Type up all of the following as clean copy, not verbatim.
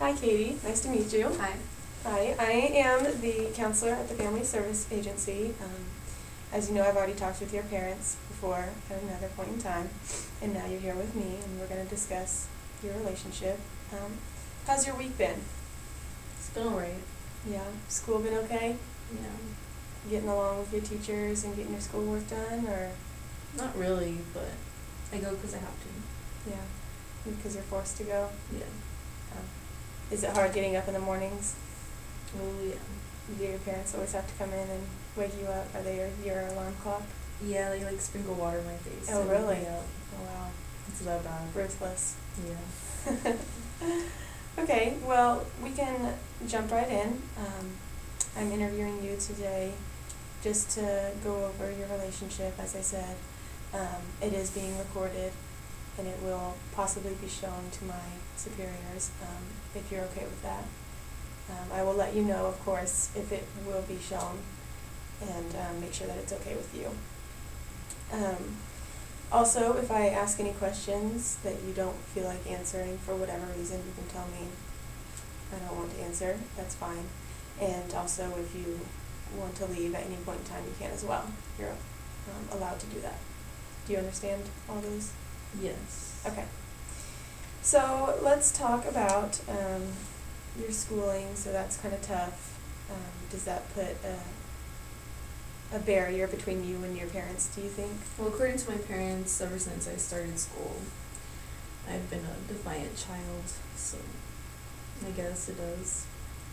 Hi, Katie. Nice to meet you. Hi. Hi, I am the counselor at the Family Service Agency. As you know, I've already talked with your parents before at another point in time, and now you're here with me, and we're going to discuss your relationship. How's your week been? It's been alright. Yeah, school been okay? Yeah. Getting along with your teachers and getting your schoolwork done, or? Not really, but I go because I have to. Yeah, because you're forced to go? Yeah. Is it hard getting up in the mornings? Oh, yeah. Do your parents always have to come in and wake you up? Are they your alarm clock? Yeah, they like sprinkle water in my face. Oh, to really? wake me up. Oh, wow. It's that bad. Ruthless. Yeah. Okay, well, we can jump right in. I'm interviewing you today just to go over your relationship. As I said, it is being recorded, and it will possibly be shown to my superiors, if you're okay with that. I will let you know, of course, if it will be shown, and make sure that it's okay with you. Also, if I ask any questions that you don't feel like answering for whatever reason, you can tell me I don't want to answer. That's fine. And also, if you want to leave at any point in time, you can as well. You're allowed to do that. Do you understand all those? Yes. Okay. So let's talk about your schooling. So that's kind of tough. Does that put a barrier between you and your parents, do you think? Well, according to my parents, ever since I started school, I've been a defiant child, so I guess it does.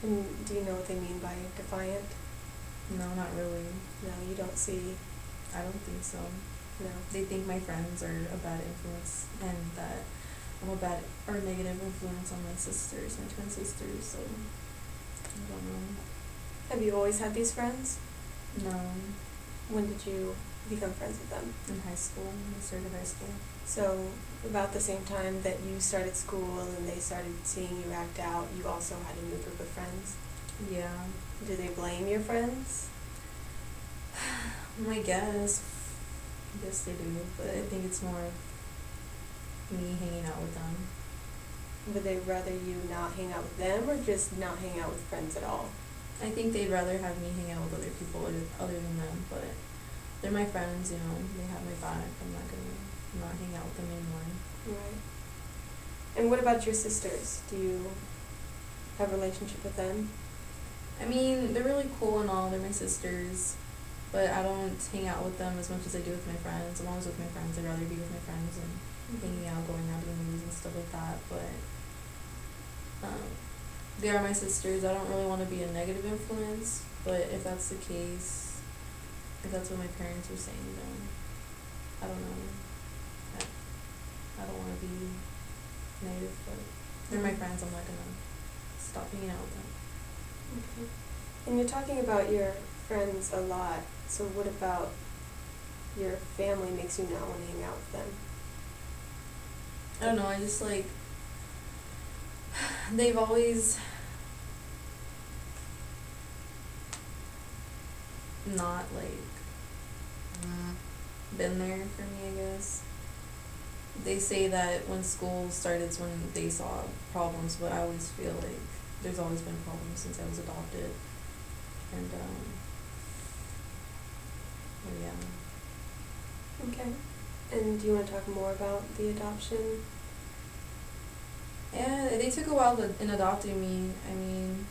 And do you know what they mean by defiant? No, not really. No, you don't see. I don't think so. No. They think my friends are a bad influence and that I'm a bad or negative influence on my sisters, my twin sisters, so I don't know. Have you always had these friends? No. When did you become friends with them? In high school, when I started high school. So about the same time that you started school and they started seeing you act out, you also had a new group of friends? Yeah. Do they blame your friends? I guess. I guess they do, but I think it's more me hanging out with them. Would they rather you not hang out with them or just not hang out with friends at all? I think they'd rather have me hang out with other people other than them, but they're my friends, you know, they have my back. I'm not gonna not hang out with them anymore. Right. And what about your sisters? Do you have a relationship with them? I mean, they're really cool and all, they're my sisters, but I don't hang out with them as much as I do with my friends. I'm always with my friends. I'd rather be with my friends and hanging out, going out to the movies and stuff like that, but they are my sisters. I don't really want to be a negative influence, but if that's the case, if that's what my parents are saying, then I don't know. I don't want to be negative, but they're my friends. I'm not going to stop hanging out with them. Okay. And you're talking about your friends a lot, so what about your family makes you not want to hang out with them? I don't know, I just like, they've always not like been there for me, I guess. They say that when school started is when they saw problems, but I always feel like there's always been problems since I was adopted. And yeah. Okay. And do you want to talk more about the adoption? Yeah, they took a while in adopting me. I mean,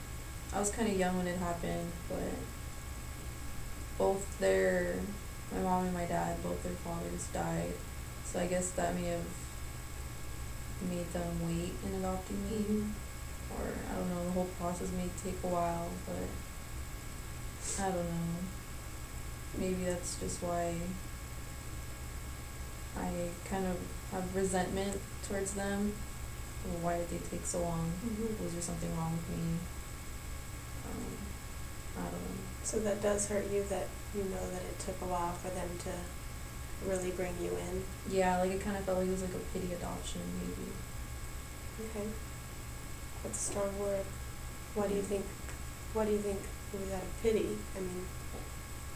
I was kind of young when it happened, but my mom and my dad, both their fathers died. So I guess that may have made them wait in adopting me. Mm-hmm. Or, I don't know, the whole process may take a while, but I don't know. Maybe that's just why I kind of have resentment towards them. Or why did they take so long? Mm-hmm. Was there something wrong with me? I don't know. So that does hurt you that you know that it took a while for them to really bring you in? Yeah, like it kind of felt like it was like a pity adoption, maybe. Okay. That's a strong word. Why do you think it was out of pity? I mean,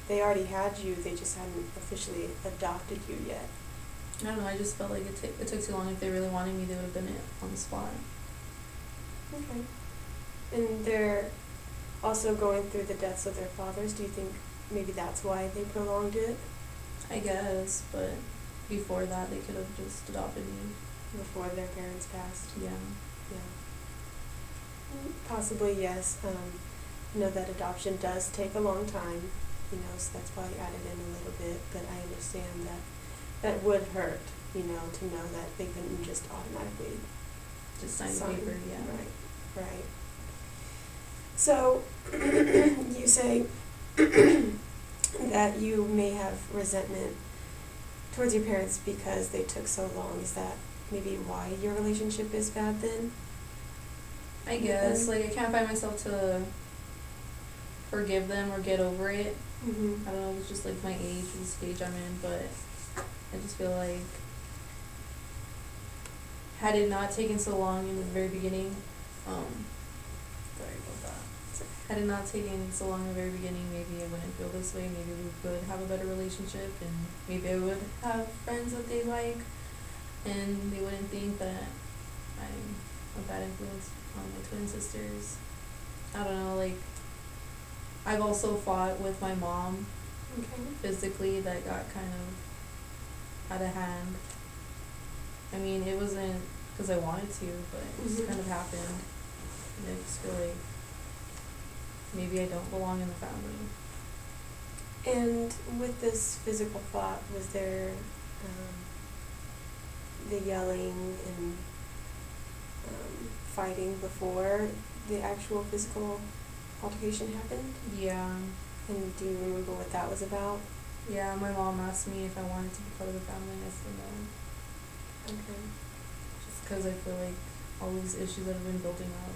they already had you, they just hadn't officially adopted you yet. I don't know, I just felt like it took too long. If they really wanted me, they would have done it on the spot. Okay. And they're also going through the deaths of their fathers. Do you think maybe that's why they prolonged it? I guess, but before that, they could have just adopted me. Before their parents passed? Yeah. Yeah. Possibly, yes. I know that adoption does take a long time, so that's probably added in a little bit, but I understand that that would hurt, to know that they couldn't just automatically Just sign the paper, yeah. Right, right. So, you say that you may have resentment towards your parents because they took so long. Is that maybe why your relationship is bad then? I guess, I can't find myself to forgive them or get over it. Mm-hmm. I don't know, it's just my age, the stage I'm in, but I just feel like had it not taken so long in the very beginning, sorry about that. Had it not taken so long in the very beginning, maybe I wouldn't feel this way, maybe we would have a better relationship, and maybe I would have friends that they like, and they wouldn't think that I'm a bad influence on my twin sisters. I don't know, I've also fought with my mom physically that got kind of out of hand. I mean, it wasn't because I wanted to, but it just kind of happened. And I just feel like maybe I don't belong in the family. And with this physical thought, was there the yelling and fighting before the actual physical altercation happened? Yeah. And do you remember what that was about? Yeah, my mom asked me if I wanted to be part of the family, and I said no. Okay. Just because I feel like all these issues that have been building up,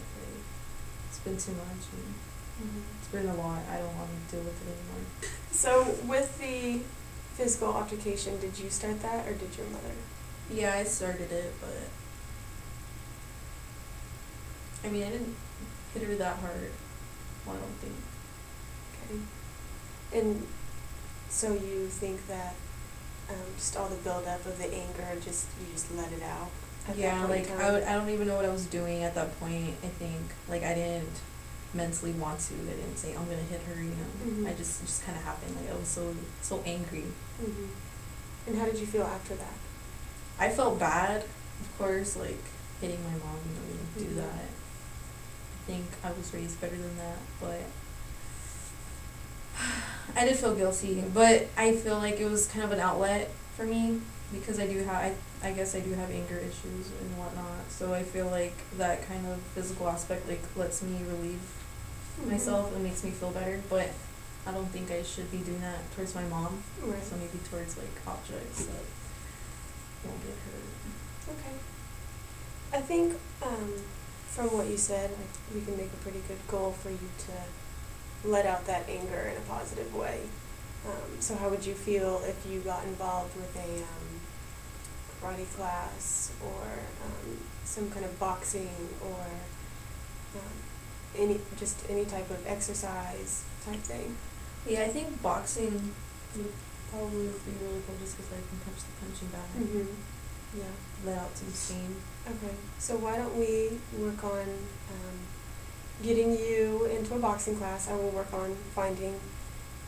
it's been too much, and it's been a lot. I don't want to deal with it anymore. So with the physical altercation, did you start that or did your mother? Yeah, I started it, but I mean, I didn't hit her that hard. Well, I don't think. Okay. And so you think that just all the buildup of the anger, you just let it out? Yeah, I don't even know what I was doing at that point. I think I didn't mentally want to. I didn't say I'm gonna hit her. Mm-hmm. I just kind of happened. I was so angry. Mm-hmm. And how did you feel after that? I felt bad, of course. Hitting my mom. You don't do that. I think I was raised better than that, but I did feel guilty. But I feel like it was kind of an outlet for me because I guess I do have anger issues and whatnot. So I feel like that kind of physical aspect lets me relieve myself and makes me feel better. But I don't think I should be doing that towards my mom. Right. So maybe towards objects that won't get hurt. Okay. I think from what you said, we can make a pretty good goal for you to let out that anger in a positive way. So how would you feel if you got involved with a karate class or some kind of boxing or any type of exercise type thing? Yeah, I think boxing would probably be really cool just because I can punch the punching bag. Mm-hmm. Yeah. Let out some steam. Okay, so why don't we work on getting you into a boxing class? I will work on finding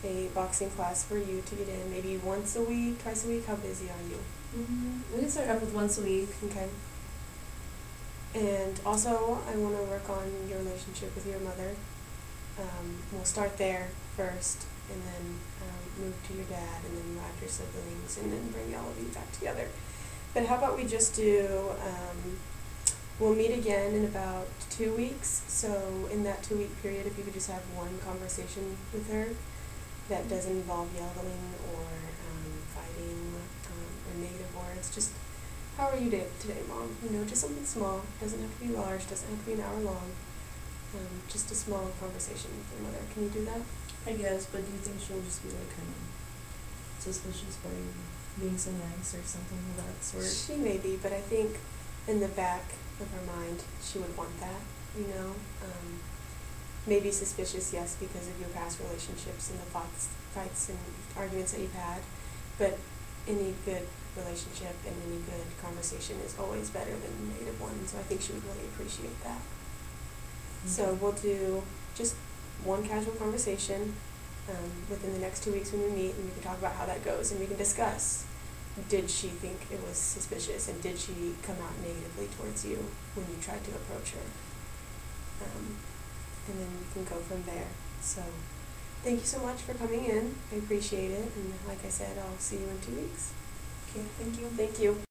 a boxing class for you to get in, maybe once a week, twice a week. How busy are you? We can start off with once a week. Okay. And also, I want to work on your relationship with your mother. We'll start there first, and then move to your dad, and then you add your siblings, and then bring all of you back together. But how about we just do, we'll meet again in about 2 weeks. So in that 2-week period, if you could just have one conversation with her that doesn't involve yelling or fighting or negative words. Just, how are you today, Mom? Just something small. Doesn't have to be large. Doesn't have to be an hour long. Just a small conversation with your mother. Can you do that? I guess, but do you think she'll just be kind of suspicious by you being so nice or something of that sort? She may be, but I think in the back of her mind, she would want that, maybe suspicious, yes, because of your past relationships and the fights and arguments that you've had, but any good relationship and any good conversation is always better than a negative one, so I think she would really appreciate that. So we'll do just one casual conversation within the next 2 weeks when we meet, and we can talk about how that goes, and we can discuss, did she think it was suspicious, and did she come out negatively towards you when you tried to approach her? And then we can go from there. So thank you so much for coming in. I appreciate it, and like I said, I'll see you in 2 weeks. Okay, thank you. Thank you.